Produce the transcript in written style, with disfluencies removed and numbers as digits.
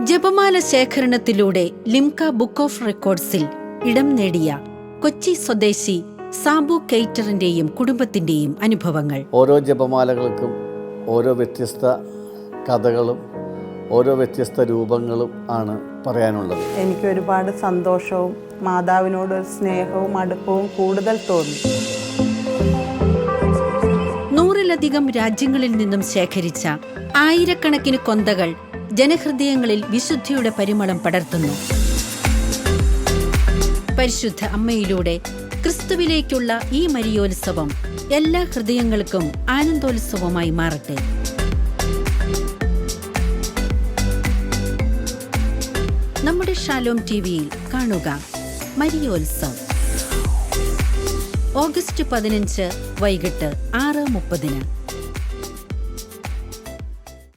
ജപമാല ശേഖരണത്തിലൂടെ Limca book of റെക്കോർഡ്സിൽ ഇടം നേടിയ കൊച്ചി സ്വദേശി സാബു കെയ്റ്ററിന്റെയും കുടുംബത്തിന്റെയും അനുഭവങ്ങൾ. ഓരോ ജപമാലകൾക്കും ഓരോ വ്യത്യസ്ത കഥകളും ഓരോ വ്യത്യസ്ത രൂപങ്ങളും ആണ് പറയാനുള്ളത്. എനിക്ക് ഒരുപാട് സന്തോഷവും മാതാവിനോട് സ്നേഹവും അടുപ്പവും കൂടുതൽ തോന്നി. 100-ലധികം രാജ്യങ്ങളിൽ നിന്നും ശേഖരിച്ച ആയിരക്കണക്കിന് കൊന്തകൾ ജനഹൃദയങ്ങളിൽ വിശുദ്ധിയുടെ പരിമളം പടർത്തുന്നു. പരിശുദ്ധ അമ്മയിലൂടെ ക്രിസ്തുവിലേക്കുള്ള ഈ മരിയോത്സവം എല്ലാ ഹൃദയങ്ങൾക്കും ആനന്ദോത്സവമായി മാറട്ടെ. നമ്മുടെ ഷാലോം ടിവിയിൽ കാണുക മരിയോത്സവം. ഓഗസ്റ്റ് 15 വൈകിട്ട് 6:30.